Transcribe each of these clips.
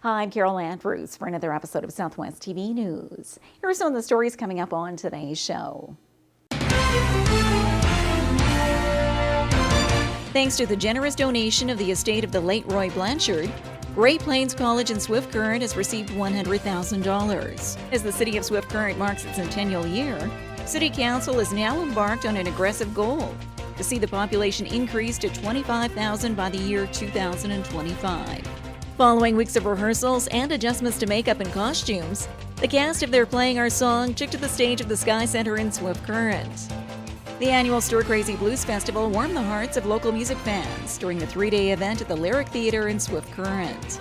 Hi, I'm Carol Andrews for another episode of Southwest TV News. Here are some of the stories coming up on today's show. Thanks to the generous donation of the estate of the late Roy Blanchard, Great Plains College in Swift Current has received $100,000. As the city of Swift Current marks its centennial year, City Council is now embarked on an aggressive goal to see the population increase to 25,000 by the year 2025. Following weeks of rehearsals and adjustments to makeup and costumes, the cast of They're Playing Our Song took to the stage of the Sky Center in Swift Current. The annual Stir Crazy Blues Festival warmed the hearts of local music fans during the three-day event at the Lyric Theatre in Swift Current.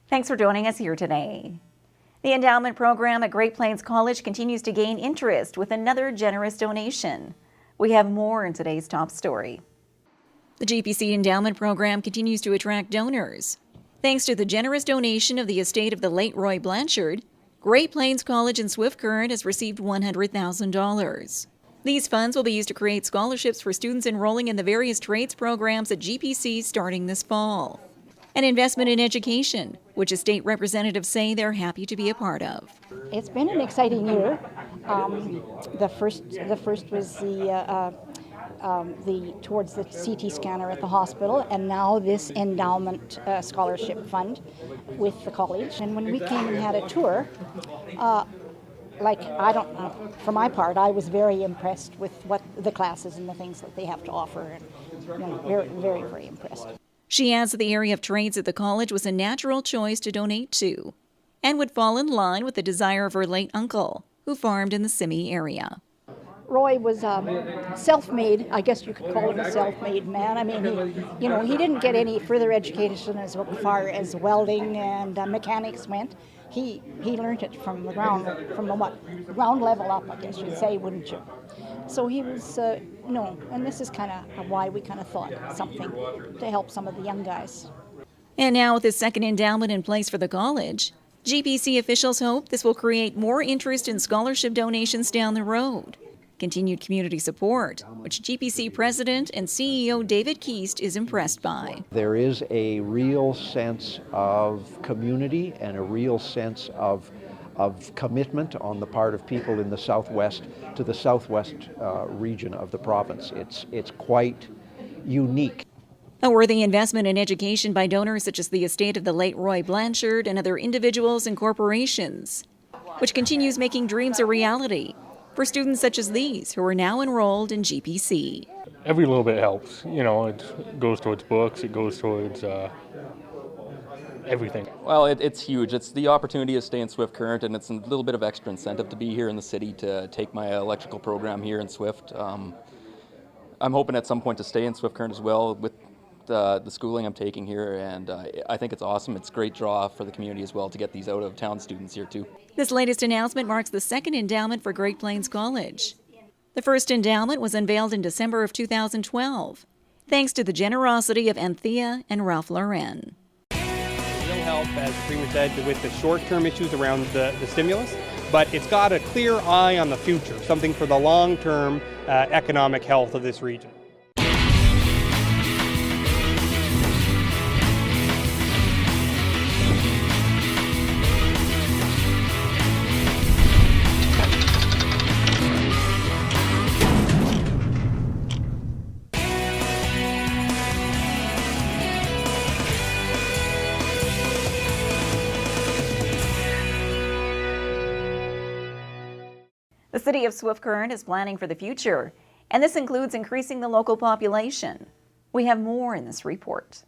Thanks for joining us here today. The endowment program at Great Plains College continues to gain interest with another generous donation. We have more in today's top story. The GPC endowment program continues to attract donors. Thanks to the generous donation of the estate of the late Roy Blanchard, Great Plains College in Swift Current has received $100,000. These funds will be used to create scholarships for students enrolling in the various trades programs at GPC starting this fall. An investment in education, which estate representatives say they're happy to be a part of. It's been an exciting year. The first was the towards the CT scanner at the hospital, and now this endowment scholarship fund with the college. And when we came and had a tour, for my part, I was very impressed with what the classes and the things that they have to offer, and very, very, very impressed. She adds that the area of trades at the college was a natural choice to donate to and would fall in line with the desire of her late uncle, who farmed in the Simi area. Roy was self-made. I guess you could call him a self-made man. I mean, he didn't get any further education as far as welding and mechanics went. He learned it from the ground level up, I guess you'd say, wouldn't you? So he was, and this is kind of why we kind of thought something to help some of the young guys. And now with this second endowment in place for the college, GPC officials hope this will create more interest in scholarship donations down the road. Continued community support, which GPC President and CEO David Keast is impressed by. There is a real sense of community and a real sense of commitment on the part of people in the southwest to the southwest region of the province. It's quite unique. A worthy investment in education by donors such as the estate of the late Roy Blanchard and other individuals and corporations, which continues making dreams a reality for students such as these who are now enrolled in GPC. Every little bit helps. It goes towards books, it goes towards everything. Well, it's huge. It's the opportunity to stay in Swift Current, and it's a little bit of extra incentive to be here in the city to take my electrical program here in Swift. I'm hoping at some point to stay in Swift Current as well with the schooling I'm taking here, and I think it's awesome. It's a great draw for the community as well to get these out-of-town students here too. This latest announcement marks the second endowment for Great Plains College. The first endowment was unveiled in December of 2012, thanks to the generosity of Anthea and Ralph Lauren. It will help, as the Premier said, with the short-term issues around the stimulus, but it's got a clear eye on the future, something for the long-term economic health of this region. The city of Swift Current is planning for the future, and this includes increasing the local population. We have more in this report.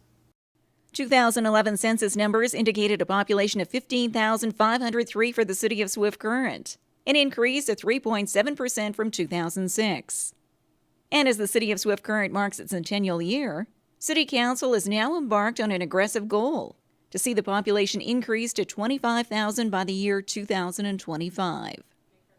2011 census numbers indicated a population of 15,503 for the city of Swift Current, an increase of 3.7% from 2006. And as the city of Swift Current marks its centennial year, City Council is now embarked on an aggressive goal to see the population increase to 25,000 by the year 2025.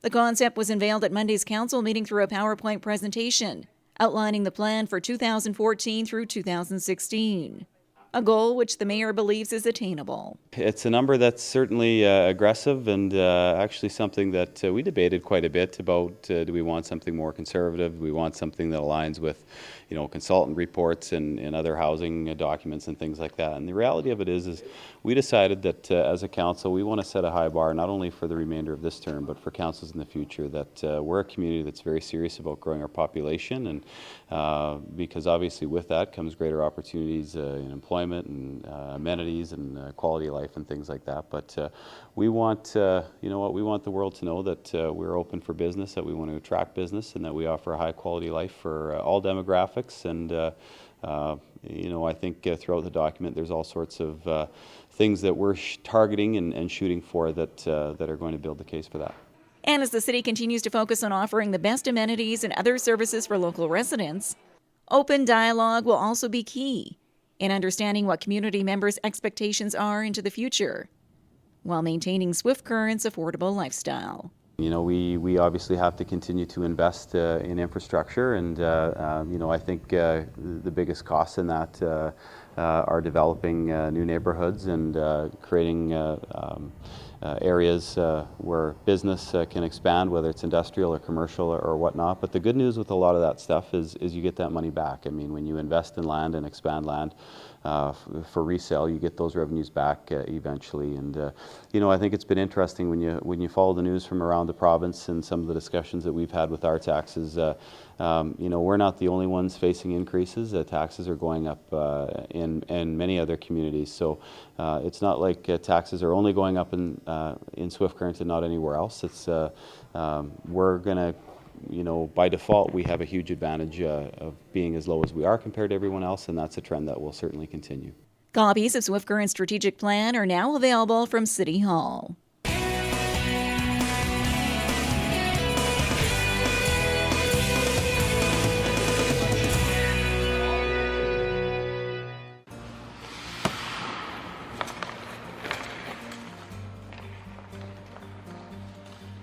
The concept was unveiled at Monday's council meeting through a PowerPoint presentation, outlining the plan for 2014 through 2016. a goal which the mayor believes is attainable. It's a number that's certainly aggressive and actually something that we debated quite a bit about. Do we want something more conservative? Do we want something that aligns with, consultant reports and other housing documents and things like that? And the reality of it is we decided that as a council, we want to set a high bar, not only for the remainder of this term, but for councils in the future, that we're a community that's very serious about growing our population, and because obviously with that comes greater opportunities in employment and amenities and quality of life and things like that. But we want, we want the world to know that we're open for business, that we want to attract business, and that we offer a high quality life for all demographics. And I think throughout the document there's all sorts of things that we're targeting and shooting for that are going to build the case for that. And as the city continues to focus on offering the best amenities and other services for local residents, open dialogue will also be key in understanding what community members' expectations are into the future, while maintaining Swift Current's affordable lifestyle. We obviously have to continue to invest in infrastructure, and I think the biggest costs in that are developing new neighborhoods and creating areas where business can expand, whether it's industrial or commercial or whatnot. But the good news with a lot of that stuff is you get that money back. I mean, when you invest in land and expand land for resale, you get those revenues back eventually. And I think it's been interesting when you follow the news from around the province and some of the discussions that we've had with our taxes. We're not the only ones facing increases. Taxes are going up in many other communities. So it's not like taxes are only going up in Swift Current and not anywhere else. It's we're going to, by default, we have a huge advantage of being as low as we are compared to everyone else, and that's a trend that will certainly continue. Copies of Swift Current's strategic plan are now available from City Hall.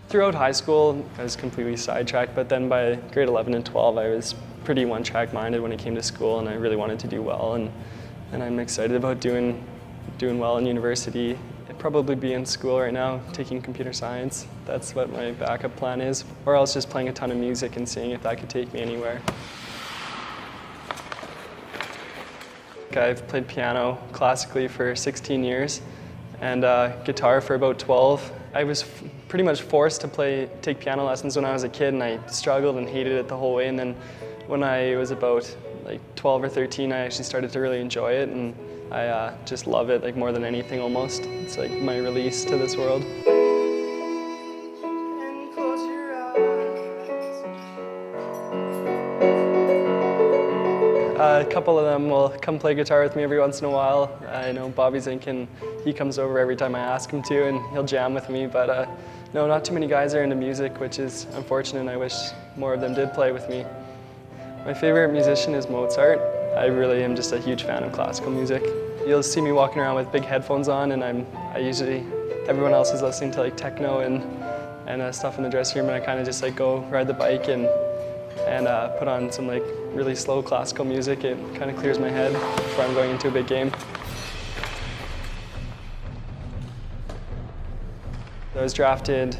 Throughout high school, I was completely sidetracked, but then by grade 11 and 12, I was pretty one-track minded when it came to school, and I really wanted to do well, and I'm excited about doing well in university. I'd probably be in school right now, taking computer science. That's what my backup plan is, or else just playing a ton of music and seeing if that could take me anywhere. I've played piano classically for 16 years, and guitar for about 12. I was pretty much forced to take piano lessons when I was a kid, and I struggled and hated it the whole way. And then when I was about 12 or 13, I actually started to really enjoy it, and I just love it more than anything almost. It's like my release to this world. A couple of them will come play guitar with me every once in a while. I know Bobby Zink, and he comes over every time I ask him to, and he'll jam with me, but no, not too many guys are into music, which is unfortunate, and I wish more of them did play with me. My favorite musician is Mozart. I really am just a huge fan of classical music. You'll see me walking around with big headphones on, and everyone else is listening to techno and stuff in the dressing room, and I kind of just go ride the bike and put on some really slow classical music. It kind of clears my head before I'm going into a big game. I was drafted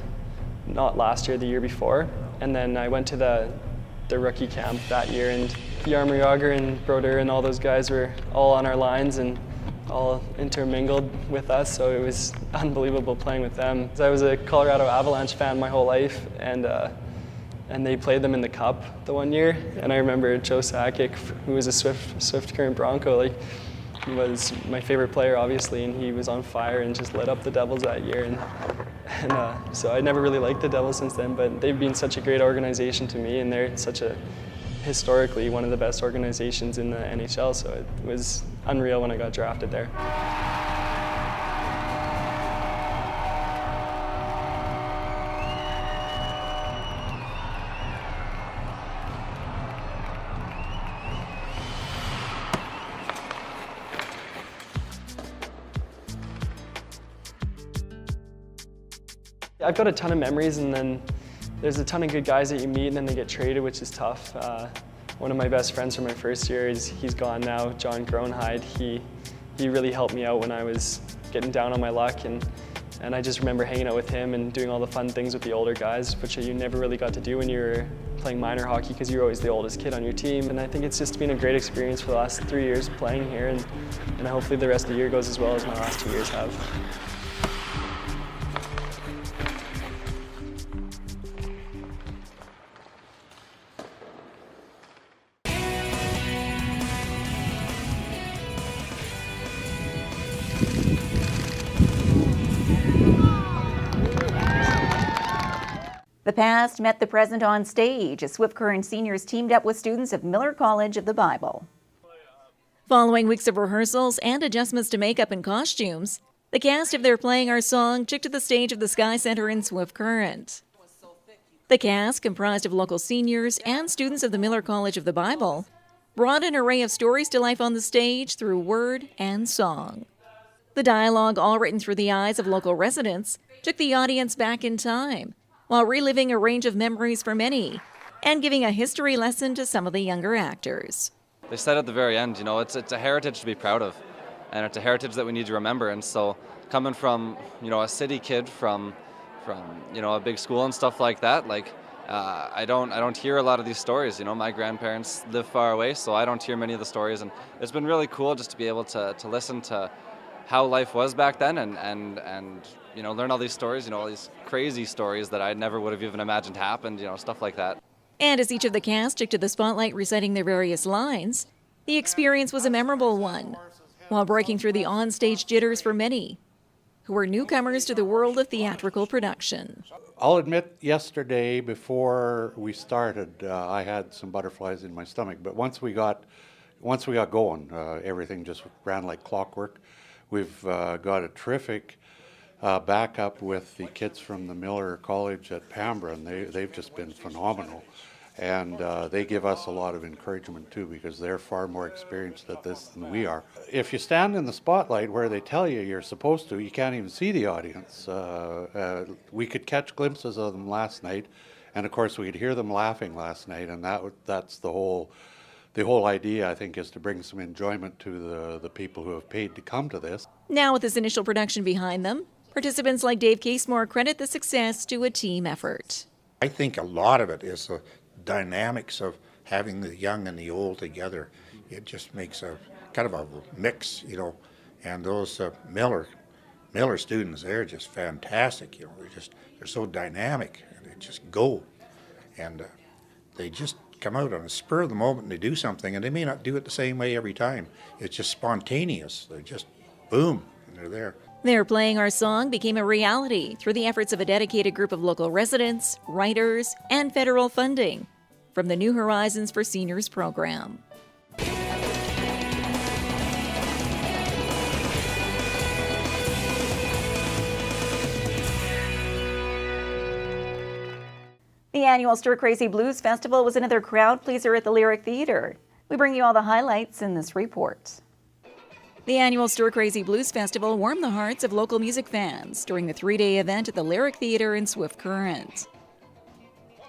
not last year, the year before, and then I went to the rookie camp that year, and Jaromir Jagr and Brodeur and all those guys were all on our lines and all intermingled with us, so it was unbelievable playing with them. I was a Colorado Avalanche fan my whole life, and they played them in the Cup the one year, and I remember Joe Sakic, who was a Swift Current Bronco, he was my favorite player, obviously, and he was on fire and just lit up the Devils that year. And so I never really liked the Devils since then, but they've been such a great organization to me, and they're historically one of the best organizations in the NHL, so it was unreal when I got drafted there. I've got a ton of memories, and then there's a ton of good guys that you meet and then they get traded, which is tough. One of my best friends from my first year, he's gone now, John Groenheid. he really helped me out when I was getting down on my luck, and I just remember hanging out with him and doing all the fun things with the older guys, which you never really got to do when you were playing minor hockey because you're always the oldest kid on your team. And I think it's just been a great experience for the last 3 years playing here, and hopefully the rest of the year goes as well as my last 2 years have. The past met the present on stage as Swift Current seniors teamed up with students of Miller College of the Bible. Following weeks of rehearsals and adjustments to makeup and costumes, the cast of their Playing Our Song took to the stage of the Sky Center in Swift Current. The cast, comprised of local seniors and students of the Miller College of the Bible, brought an array of stories to life on the stage through word and song. The dialogue, all written through the eyes of local residents, took the audience back in time, while reliving a range of memories for many and giving a history lesson to some of the younger actors. They said at the very end, it's a heritage to be proud of, and it's a heritage that we need to remember. And so coming from, a city kid from a big school and stuff like that, I don't hear a lot of these stories. My grandparents live far away, so I don't hear many of the stories, and it's been really cool just to be able to listen to how life was back then and learn all these stories, all these crazy stories that I never would have even imagined happened, stuff like that. And as each of the cast took to the spotlight reciting their various lines, the experience was a memorable one, while breaking through the onstage jitters for many who were newcomers to the world of theatrical production. I'll admit, yesterday before we started, I had some butterflies in my stomach, but once we got going, everything just ran like clockwork. We've got a terrific backup with the kids from the Miller College at Pambra, and they've just been phenomenal. And they give us a lot of encouragement too, because they're far more experienced at this than we are. If you stand in the spotlight where they tell you you're supposed to, you can't even see the audience. We could catch glimpses of them last night, and of course we could hear them laughing last night, and that's the whole idea, I think, is to bring some enjoyment to the people who have paid to come to this. Now with this initial production behind them, participants like Dave Casemore credit the success to a team effort. I think a lot of it is the dynamics of having the young and the old together. It just makes a kind of a mix, and those Miller students, they're just fantastic, they're so dynamic, and they just go, and they just come out on a spur of the moment and they do something, and they may not do it the same way every time. It's just spontaneous. They're just boom, and they're there. Their Playing Our Song became a reality through the efforts of a dedicated group of local residents, writers, and federal funding from the New Horizons for Seniors program. The annual Stir Crazy Blues Festival was another crowd pleaser at the Lyric Theatre. We bring you all the highlights in this report. The annual Stir Crazy Blues Festival warmed the hearts of local music fans during the 3-day event at the Lyric Theatre in Swift Current.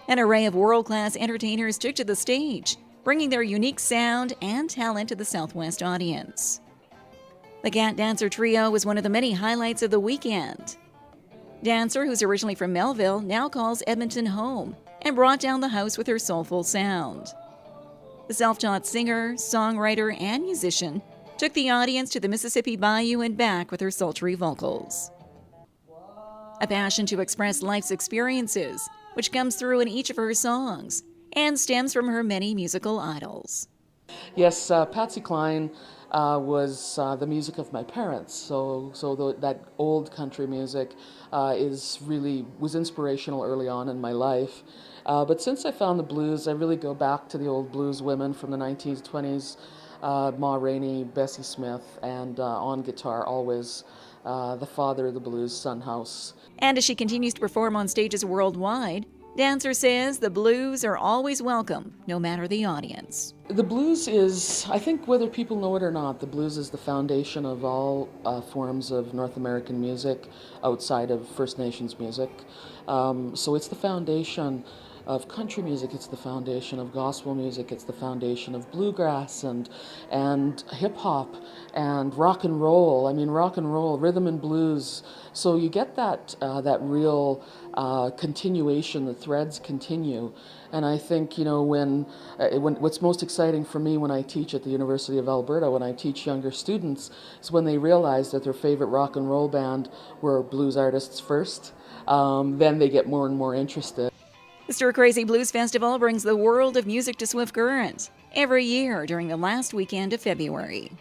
An array of world-class entertainers took to the stage, bringing their unique sound and talent to the Southwest audience. The Cat Dancer Trio was one of the many highlights of the weekend. Dancer, who's originally from Melville, now calls Edmonton home and brought down the house with her soulful sound. The self-taught singer, songwriter, and musician took the audience to the Mississippi Bayou and back with her sultry vocals. A passion to express life's experiences, which comes through in each of her songs and stems from her many musical idols. Yes, Patsy Cline was the music of my parents, so that old country music was inspirational early on in my life. But since I found the blues, I really go back to the old blues women from the 1920s, Ma Rainey, Bessie Smith, and on guitar always the father of the blues, Son House. And as she continues to perform on stages worldwide, Dancer says the blues are always welcome, no matter the audience. The blues is, I think whether people know it or not, the blues is the foundation of all forms of North American music outside of First Nations music. So it's the foundation. of country music, it's the foundation of gospel music, it's the foundation of bluegrass and hip hop and rock and roll. I mean, rock and roll, rhythm and blues. So you get that that real continuation. The threads continue, and I think when what's most exciting for me when I teach at the University of Alberta, when I teach younger students, is when they realize that their favorite rock and roll band were blues artists first. Then they get more and more interested. The Stir Crazy Blues Festival brings the world of music to Swift Current every year during the last weekend of February.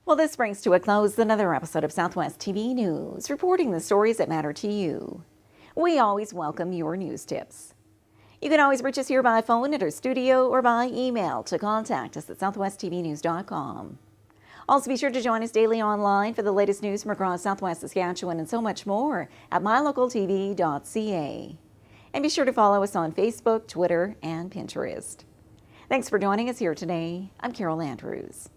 Well, this brings to a close another episode of Southwest TV News, reporting the stories that matter to you. We always welcome your news tips. You can always reach us here by phone at our studio or by email to contact us at southwesttvnews.com. Also, be sure to join us daily online for the latest news from across Southwest Saskatchewan and so much more at mylocaltv.ca. And be sure to follow us on Facebook, Twitter, and Pinterest. Thanks for joining us here today. I'm Carol Andrews.